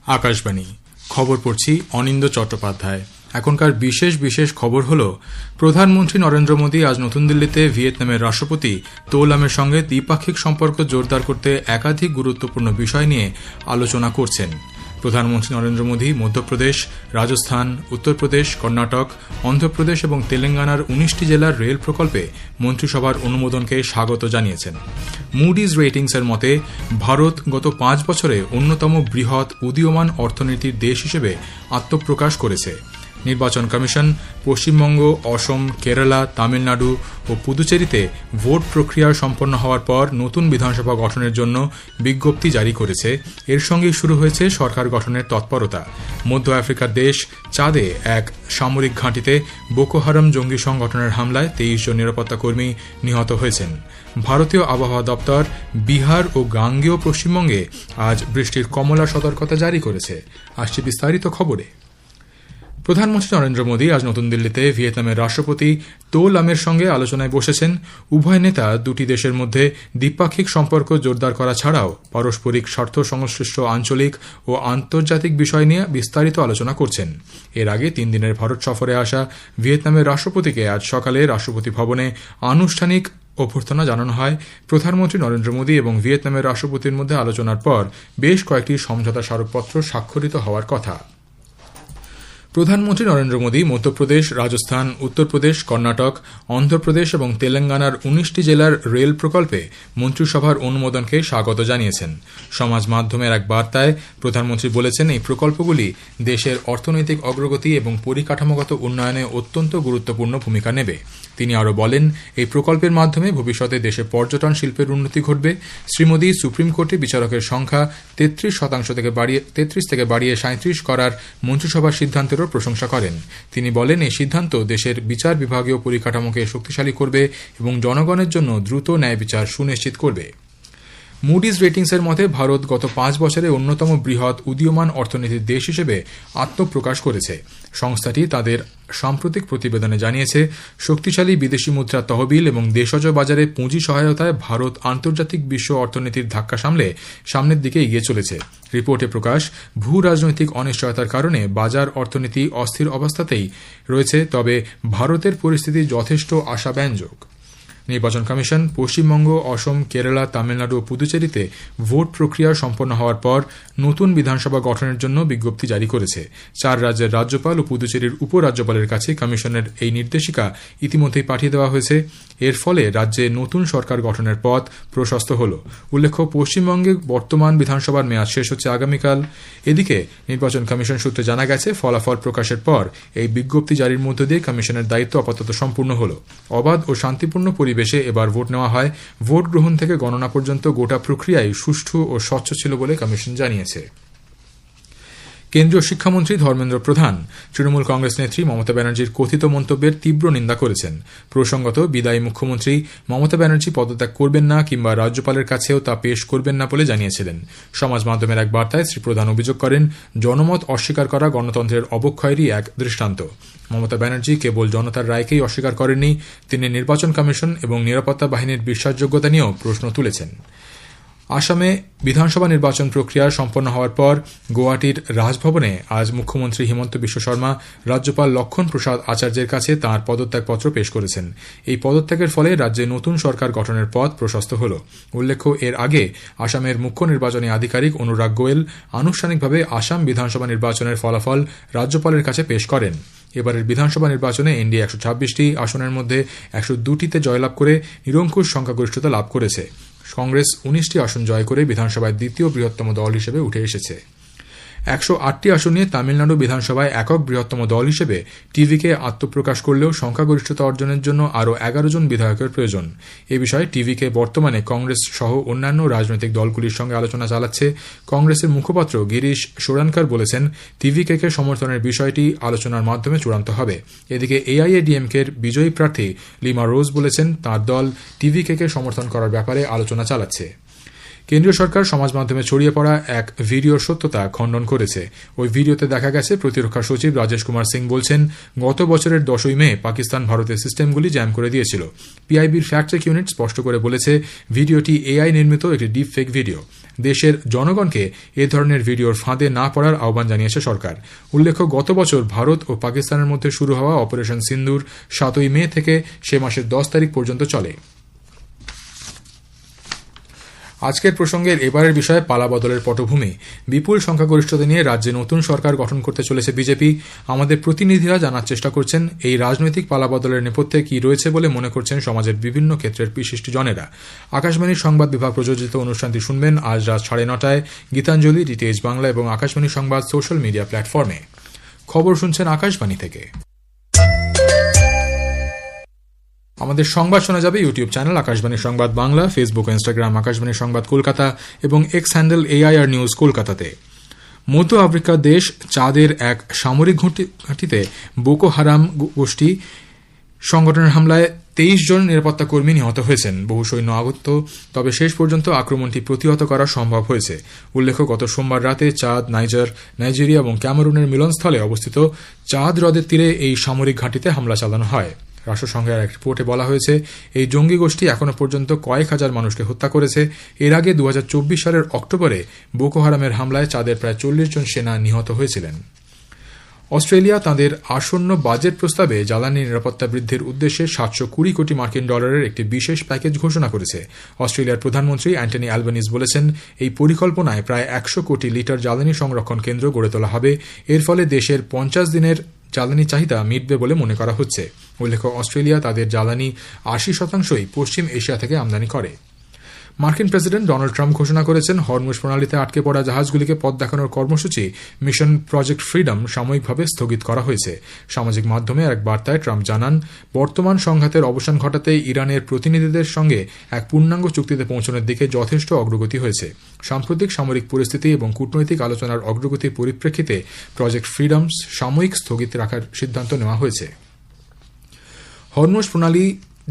আকাশবাণী খবর পড়ছি অনিন্দ চট্টোপাধ্যায়। এখনকার বিশেষ বিশেষ খবর হল, প্রধানমন্ত্রী নরেন্দ্র মোদী আজ নতুন দিল্লিতে ভিয়েতনামের রাষ্ট্রপতি তো লামের সঙ্গে দ্বিপাক্ষিক সম্পর্ক জোরদার করতে একাধিক গুরুত্বপূর্ণ বিষয় নিয়ে আলোচনা করছেন। প্রধানমন্ত্রী নরেন্দ্র মোদী মধ্যপ্রদেশ, রাজস্থান, উত্তরপ্রদেশ, কর্ণাটক, অন্ধ্রপ্রদেশ এবং তেলেঙ্গানার 19টি জেলার রেল প্রকল্পে মন্ত্রিসভার অনুমোদনকে স্বাগত জানিয়েছেন। মুডিজ রেটিংসের মতে ভারত গত 5 বছরে অন্যতম বৃহৎ উদীয়মান অর্থনীতির দেশ হিসেবে আত্মপ্রকাশ করেছে। নির্বাচন কমিশন পশ্চিমবঙ্গ, অসম, কেরালা, তামিলনাড়ু ও পুদুচেরিতে ভোট প্রক্রিয়া সম্পন্ন হওয়ার পর নতুন বিধানসভা গঠনের জন্য বিজ্ঞপ্তি জারি করেছে। এর সঙ্গে শুরু হয়েছে সরকার গঠনের তৎপরতা। মধ্য আফ্রিকার দেশ চাঁদে এক সামরিক ঘাঁটিতে বোকো হারাম জঙ্গি সংগঠনের হামলায় 23 জন নিরাপত্তা কর্মী নিহত হয়েছেন। ভারতীয় আবহাওয়া দপ্তর বিহার ও গাঙ্গেয় পশ্চিমবঙ্গে আজ বৃষ্টির কমলা সতর্কতা জারি করেছে। আসছে বিস্তারিত খবরে। প্রধানমন্ত্রী নরেন্দ্র মোদী আজ নতুন দিল্লিতে ভিয়েতনামের রাষ্ট্রপতি তো লামের সঙ্গে আলোচনায় বসেছেন। উভয় নেতা দুটি দেশের মধ্যে দ্বিপাক্ষিক সম্পর্ক জোরদার করা ছাড়াও পারস্পরিক স্বার্থ সংশ্লিষ্ট আঞ্চলিক ও আন্তর্জাতিক বিষয় নিয়ে বিস্তারিত আলোচনা করছেন। এর আগে 3 দিনের ভারত সফরে আসা ভিয়েতনামের রাষ্ট্রপতিকে আজ সকালে রাষ্ট্রপতি ভবনে আনুষ্ঠানিক অভ্যর্থনা জানানো হয়। প্রধানমন্ত্রী নরেন্দ্র মোদী এবং ভিয়েতনামের রাষ্ট্রপতির মধ্যে আলোচনার পর বেশ কয়েকটি সমঝোতা স্মারকপত্র স্বাক্ষরিত হওয়ার কথা। প্রধানমন্ত্রী নরেন্দ্র মোদী মধ্যপ্রদেশ, রাজস্থান, উত্তরপ্রদেশ, কর্ণাটক, অন্ধ্রপ্রদেশ এবং তেলেঙ্গানার 19টি জেলার রেল প্রকল্পে মন্ত্রিসভার অনুমোদনকে স্বাগত জানিয়েছেন। সমাজ মাধ্যমের এক বার্তায় প্রধানমন্ত্রী বলেছেন, এই প্রকল্পগুলি দেশের অর্থনৈতিক অগ্রগতি এবং পরিকাঠামোগত উন্নয়নে অত্যন্ত গুরুত্বপূর্ণ ভূমিকা নেবে। তিনি আরও বলেন, এই প্রকল্পের মাধ্যমে ভবিষ্যতে দেশে পর্যটন শিল্পের উন্নতি ঘটবে। শ্রী মোদী সুপ্রিম কোর্টে বিচারকের সংখ্যা 33% থেকে বাড়িয়ে 37 করার মন্ত্রিসভার সিদ্ধান্তেরও প্রশংসা করেন। তিনি বলেন, এই সিদ্ধান্ত দেশের বিচার বিভাগীয় পরিকাঠামোকে শক্তিশালী করবে এবং জনগণের জন্য দ্রুত ন্যায় বিচার সুনিশ্চিত করবে। মুডিজ রেটিংসের মতে ভারত গত 5 বছরে অন্যতম বৃহৎ উদীয়মান অর্থনীতির দেশ হিসেবে আত্মপ্রকাশ করেছে। সংস্থাটি তাদের সাম্প্রতিক প্রতিবেদনে জানিয়েছে, শক্তিশালী বিদেশি মুদ্রা তহবিল এবং দেশজ বাজারে পুঁজি সহায়তায় ভারত আন্তর্জাতিক বিশ্ব অর্থনীতির ধাক্কা সামলে সামনের দিকে এগিয়ে চলেছে। রিপোর্টে প্রকাশ, ভূ রাজনৈতিক অনিশ্চয়তার কারণে বাজার অর্থনীতি অস্থির অবস্থাতেই রয়েছে, তবে ভারতের পরিস্থিতি যথেষ্ট আশাব্যঞ্জক। নির্বাচন কমিশন পশ্চিমবঙ্গ, অসম, কেরালা, তামিলনাড়ু ও পুদুচেরিতে ভোট প্রক্রিয়া সম্পন্ন হওয়ার পর নতুন বিধানসভা গঠনের জন্য বিজ্ঞপ্তি জারি করেছে। 4 রাজ্যের রাজ্যপাল ও পুদুচেরির উপরাজ্যপালের কাছে কমিশনের এই নির্দেশিকা ইতিমধ্যেই পাঠিয়ে দেওয়া হয়েছে। এর ফলে রাজ্যে নতুন সরকার গঠনের পথ প্রশস্ত হল। উল্লেখ্য, পশ্চিমবঙ্গে বর্তমান বিধানসভার মেয়াদ শেষ হচ্ছে আগামীকাল। এদিকে নির্বাচন কমিশন সূত্রে জানা গেছে, ফলাফল প্রকাশের পর এই বিজ্ঞপ্তি জারির মধ্য দিয়ে কমিশনের দায়িত্ব আপাতত সম্পূর্ণ হল। অবাধ ও শান্তিপূর্ণ পরিবেশে এবার ভোট নেওয়া হয়। ভোট গ্রহণ থেকে গণনা পর্যন্ত গোটা প্রক্রিয়ায় সুষ্ঠু ও স্বচ্ছ ছিল বলে কমিশন জানিয়েছে। কেন্দ্রীয় শিক্ষামন্ত্রী ধর্মেন্দ্র প্রধান তৃণমূল কংগ্রেস নেত্রী মমতা ব্যানার্জির কথিত মন্তব্যের তীব্র নিন্দা করেছেন। প্রসঙ্গত, বিদায়ী মুখ্যমন্ত্রী মমতা ব্যানার্জি পদত্যাগ করবেন না কিংবা রাজ্যপালের কাছেও তা পেশ করবেন না বলে জানিয়েছিলেন। সমাজ মাধ্যমের এক বার্তায় শ্রী প্রধান অভিযোগ করেন, জনমত অস্বীকার করা গণতন্ত্রের অবক্ষয়েরই এক দৃষ্টান্ত। মমতা ব্যানার্জি কেবল জনতার রায়কেই অস্বীকার করেননি, তিনি নির্বাচন কমিশন এবং নিরাপত্তা বাহিনীর বিশ্বাসযোগ্যতা নিয়েও প্রশ্ন তুলেছেন। আসামে বিধানসভা নির্বাচন প্রক্রিয়া সম্পন্ন হওয়ার পর গুয়াহাটির রাজভবনে আজ মুখ্যমন্ত্রী হিমন্ত বিশ্ব শর্মা রাজ্যপাল লক্ষণ প্রসাদ আচার্যের কাছে তাঁর পদত্যাগপত্র পেশ করেছেন। এই পদত্যাগের ফলে রাজ্যে নতুন সরকার গঠনের পথ প্রশস্ত হল। উল্লেখ্য, এর আগে আসামের মুখ্য নির্বাচনী আধিকারিক অনুরাগ গোয়েল আনুষ্ঠানিকভাবে আসাম বিধানসভা নির্বাচনের ফলাফল রাজ্যপালের কাছে পেশ করেন। এবারের বিধানসভা নির্বাচনে এনডিএ 126টি আসনের মধ্যে 102টিতে জয়লাভ করে নিরঙ্কুশ সংখ্যাগরিষ্ঠতা লাভ করেছে। কংগ্রেস 19টি আসন জয় করে বিধানসভায় দ্বিতীয় বৃহত্তম দল হিসেবে উঠে এসেছে। 108টি আসন নিয়ে তামিলনাড়ু বিধানসভায় একক বৃহত্তম দল হিসেবে টিভিকে আত্মপ্রকাশ করলেও সংখ্যাগরিষ্ঠতা অর্জনের জন্য আরও 11 জন বিধায়কের প্রয়োজন। এ বিষয়ে টিভিকে বর্তমানে কংগ্রেস সহ অন্যান্য রাজনৈতিক দলগুলির সঙ্গে আলোচনা চালাচ্ছে। কংগ্রেসের মুখপাত্র গিরিশ সোরানকার বলেছেন, টিভিকে সমর্থনের বিষয়টি আলোচনার মাধ্যমে চূড়ান্ত হবে। এদিকে এআইএডিএমকের বিজয়ী প্রার্থী লিমা রোজ বলেছেন, তাঁর দল টিভিকে সমর্থন করার ব্যাপারে আলোচনা চালাচ্ছে। কেন্দ্রীয় সরকার সমাজ মাধ্যমে ছড়িয়ে পড়া এক ভিডিওর সত্যতা খণ্ডন করেছে। ওই ভিডিওতে দেখা গেছে প্রতিরক্ষা সচিব রাজেশ কুমার সিং বলছেন, গত বছরের 10ই মে পাকিস্তান ভারতের সিস্টেমগুলি জ্যাম করে দিয়েছিল। পিআইবির ফ্যাক্ট চেক ইউনিট স্পষ্ট করে বলেছে, ভিডিওটি এআই নির্মিত একটি ডিপ ফেক ভিডিও। দেশের জনগণকে এ ধরনের ভিডিওর ফাঁদে না পড়ার আহ্বান জানিয়েছে সরকার। উল্লেখ্য, গত বছর ভারত ও পাকিস্তানের মধ্যে শুরু হওয়া অপারেশন সিন্দুর 7 মে থেকে সে মাসের 10 তারিখ পর্যন্ত চলে। আজকের প্রসঙ্গের এবারের বিষয়ে পালাবদলের পটভূমি। বিপুল সংখ্যাগরিষ্ঠতা নিয়ে রাজ্যে নতুন সরকার গঠন করতে চলেছে বিজেপি। আমাদের প্রতিনিধিরা জানার চেষ্টা করছেন এই রাজনৈতিক পালাবদলের নেপথ্যে কি রয়েছে বলে মনে করছেন সমাজের বিভিন্ন ক্ষেত্রের বিশিষ্টজনেরা। আকাশবাণীর সংবাদ বিভাগ প্রযোজিত অনুষ্ঠানটি শুনবেন আজ রাত 9:30টায় গীতাঞ্জলি, ডিটিএইচ বাংলা এবং আকাশবাণী সংবাদ সোশ্যাল মিডিয়া প্ল্যাটফর্মে। খবর শুনছেন আকাশবাণী থেকে। আমাদের সংবাদ শোনা যাবে ইউটিউব চ্যানেল আকাশবাণী সংবাদ বাংলা, ফেসবুক ও ইনস্টাগ্রাম আকাশবাণী সংবাদ কলকাতা এবং এক্স হ্যান্ডেল AIR নিউজ কলকাতাতে। মধ্য আফ্রিকার দেশ চাঁদের এক সামরিক ঘাঁটিতে বোকো হারাম গোষ্ঠী সংগঠনের হামলায় 23 জন নিরাপত্তা কর্মী নিহত হয়েছেন। বহু সৈন্য আহত, তবে শেষ পর্যন্ত আক্রমণটি প্রতিহত করা সম্ভব হয়েছে। উল্লেখ্য, গত সোমবার রাতে চাঁদ, নাইজেরিয়া এবং ক্যামেরুনের মিলনস্থলে অবস্থিত চাঁদ হ্রদের তীরে এই সামরিক ঘাঁটিতে হামলা চালানো হয়। রাষ্ট্রসংঘের এক রিপোর্টে বলা হয়েছে, এই জঙ্গি গোষ্ঠী এখনও পর্যন্ত কয়েক হাজার মানুষকে হত্যা করেছে। এর আগে 2024 সালের অক্টোবরে বোকো হারামের হামলায় চাঁদের প্রায় 40 জন সেনা নিহত হয়েছিলেন। অস্ট্রেলিয়া তাদের আসন্ন বাজেট প্রস্তাবে জ্বালানি নিরাপত্তা বৃদ্ধির উদ্দেশ্যে 720 কোটি মার্কিন ডলারের একটি বিশেষ প্যাকেজ ঘোষণা করেছে। অস্ট্রেলিয়ার প্রধানমন্ত্রী অ্যান্টনি অ্যালবানিজ বলেছেন, এই পরিকল্পনায় প্রায় 100 কোটি লিটার জ্বালানি সংরক্ষণ কেন্দ্র গড়ে তোলা হবে। এর ফলে দেশের 50 দিনের জ্বালানি চাহিদা মিটবে বলে মনে করা হচ্ছে। উল্লেখ্য, অস্ট্রেলিয়া তাদের জ্বালানি 80% পশ্চিম এশিয়া থেকে আমদানি করে। মার্কিন প্রেসিডেন্ট ডোনাল্ড ট্রাম্প ঘোষণা করেছেন, হরমুজ প্রণালীতে আটকে পড়া জাহাজগুলিকে পথ দেখানোর কর্মসূচি মিশন প্রজেক্ট ফ্রিডম সাময়িকভাবে স্থগিত করা হয়েছে। সামাজিক মাধ্যমে এক বার্তায় ট্রাম্প জানান, বর্তমান সংঘাতের অবসান ঘটাতে ইরানের প্রতিনিধিদের সঙ্গে এক পূর্ণাঙ্গ চুক্তিতে পৌঁছানোর দিকে যথেষ্ট অগ্রগতি হয়েছে। সাম্প্রতিক সামরিক পরিস্থিতি এবং কূটনৈতিক আলোচনার অগ্রগতির পরিপ্রেক্ষিতে প্রজেক্ট ফ্রিডম সাময়িক স্থগিত রাখার সিদ্ধান্ত নেওয়া হয়েছে। হরমুজ প্রণালী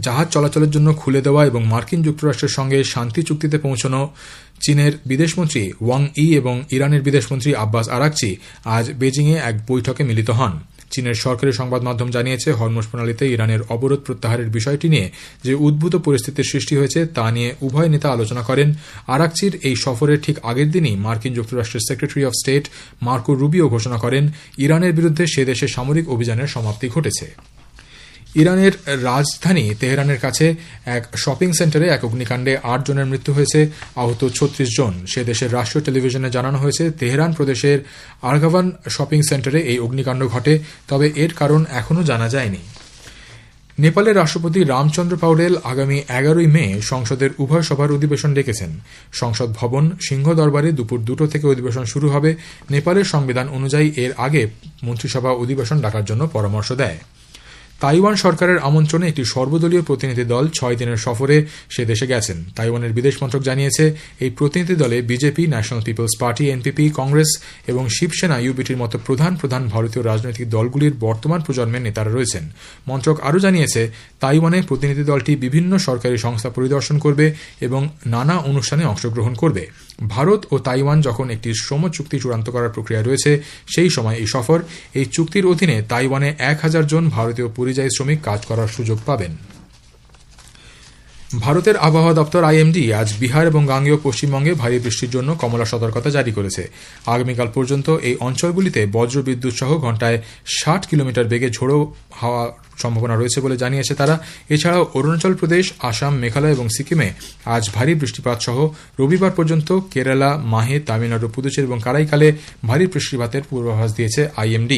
জাহাজ চলাচলের জন্য খুলে দেওয়া এবং মার্কিন যুক্তরাষ্ট্রের সঙ্গে শান্তি চুক্তিতে পৌঁছানো চীনের বিদেশমন্ত্রী ওয়াং ই এবং ইরানের বিদেশমন্ত্রী আব্বাস আরাকচি আজ বেজিংয়ে এক বৈঠকে মিলিত হন। চীনের সরকারি সংবাদ মাধ্যম জানিয়েছে, হরমুজ প্রণালীতে ইরানের অবরোধ প্রত্যাহারের বিষয়টি নিয়ে যে উদ্ভূত পরিস্থিতির সৃষ্টি হয়েছে তা নিয়ে উভয় নেতা আলোচনা করেন। আরাকচির এই সফরের ঠিক আগের দিনই মার্কিন যুক্তরাষ্ট্রের secretary of state Marco Rubio ঘোষণা করেন, ইরানের বিরুদ্ধে সে দেশে সামরিক অভিযানের সমাপ্তি ঘটেছে। ইরানের রাজধানী তেহরানের কাছে এক শপিং সেন্টারে এক অগ্নিকাণ্ডে 8 জনের মৃত্যু হয়েছে, আহত 36 জন। সে দেশের রাষ্ট্রীয় টেলিভিশনে জানানো হয়েছে, তেহরান প্রদেশের আরগাভান শপিং সেন্টারে এই অগ্নিকাণ্ড ঘটে, তবে এর কারণ এখনও জানা যায়নি। নেপালের রাষ্ট্রপতি রামচন্দ্র পাউডেল আগামী 11 মে সংসদের উভয় সভার অধিবেশন ডেকেছেন। সংসদ ভবন সিংহ দরবারে দুপুর 2টো থেকে অধিবেশন শুরু হবে। নেপালের সংবিধান অনুযায়ী এর আগে মন্ত্রিসভা অধিবেশন ডাকার জন্য পরামর্শ দেয়। তাইওয়ান সরকারের আমন্ত্রণে একটি সর্বদলীয় প্রতিনিধি দল 6 দিনের সফরে সে দেশে গেছেন। তাইওয়ানের বিদেশ মন্ত্রক জানিয়েছে, এই প্রতিনিধি দলে BJP, National People's Party NPP, Congress এবং শিবসেনা ইউবিটির মতো প্রধান ভারতীয় রাজনৈতিক দলগুলির বর্তমান প্রজন্মের নেতারা রয়েছেন। মন্ত্রক আরও জানিয়েছে, তাইওয়ানে প্রতিনিধি দলটি বিভিন্ন সরকারি সংস্থা পরিদর্শন করবে এবং নানা অনুষ্ঠানে অংশগ্রহণ করবে। ভারত ও তাইওয়ান যখন একটি শ্রম চুক্তি চূড়ান্ত করার প্রক্রিয়া রয়েছে, সেই সময় এই সফর। এই চুক্তির অধীনে তাইওয়ানে 1000 জন ভারতীয় পরিযায়ী শ্রমিক কাজ করার সুযোগ পাবেন। ভারতের আবহাওয়া দপ্তর IMD আজ বিহার এবং গাঙ্গেয় পশ্চিমবঙ্গে ভারী বৃষ্টির জন্য কমলা সতর্কতা জারি করেছে। আগামীকাল পর্যন্ত এই অঞ্চলগুলিতে বজ্রবিদ্যুৎ সহ ঘণ্টায় 60 কিলোমিটার বেগে ঝোড়ো হাওয়া সম্ভাবনা রয়েছে বলে জানিয়েছে তারা। এছাড়াও অরুণাচল প্রদেশ, আসাম, মেঘালয় এবং সিকিমে আজ ভারী বৃষ্টিপাত সহ রবিবার পর্যন্ত কেরালা, মাহে, তামিলনাড়ু, পুদুচেরি এবং কারাইকালে ভারী বৃষ্টিপাতের পূর্বাভাস দিয়েছে IMD।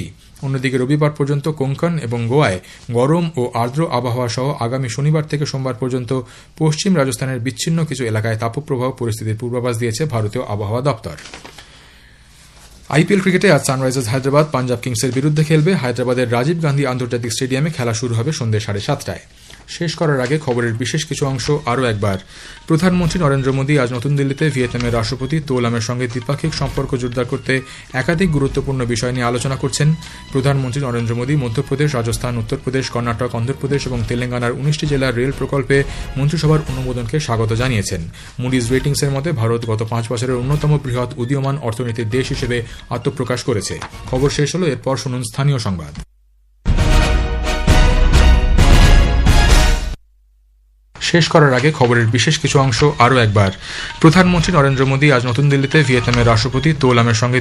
অন্যদিকে রবিবার পর্যন্ত কোঙ্কণ এবং গোয়ায় গরম ও আর্দ্র আবহাওয়া সহ আগামী শনিবার থেকে সোমবার পর্যন্ত পশ্চিম রাজস্থানের বিচ্ছিন্ন কিছু এলাকায় তাপপ্রবাহ পরিস্থিতির পূর্বাভাস দিয়েছে ভারতীয় আবহাওয়া দপ্তর। IPL ক্রিকেটে আজ সানরাইজার্স হায়দ্রাবাদ পাঞ্জাব কিংসের বিরুদ্ধে খেলবে। হায়দ্রাবাদের রাজীব গান্ধী আন্তর্জাতিক স্টেডিয়ামে খেলা শুরু হবে সন্ধ্যে 7:30টায়। শেষ করার আগে খবরের বিশেষ কিছু অংশ আরও একবার। প্রধানমন্ত্রী নরেন্দ্র মোদী আজ নতুন দিল্লিতে ভিয়েতনামের রাষ্ট্রপতি তো লামের সঙ্গে দ্বিপাক্ষিক সম্পর্ক জোরদার করতে একাধিক গুরুত্বপূর্ণ বিষয় নিয়ে আলোচনা করছেন। প্রধানমন্ত্রী নরেন্দ্র মোদী মধ্যপ্রদেশ, রাজস্থান, উত্তরপ্রদেশ, কর্ণাটক, অন্ধ্রপ্রদেশ এবং তেলেঙ্গানার 19টি জেলার রেল প্রকল্পে মন্ত্রিসভার অনুমোদনকে স্বাগত জানিয়েছেন। মুডিজ রেটিংসের মতে ভারত গত 5 বছরের অন্যতম বৃহৎ উদীয়মান অর্থনীতির দেশ হিসেবে আত্মপ্রকাশ করেছে। খবর শেষ হল, এরপর শুনুন স্থানীয় সংবাদ। শেষ করার আগে খবরের বিশেষ কিছু অংশ আরও একবার। প্রধানমন্ত্রী নরেন্দ্র মোদী আজ নতুন দিল্লিতে ভিয়েতনামের রাষ্ট্রপতি তো লামের সঙ্গে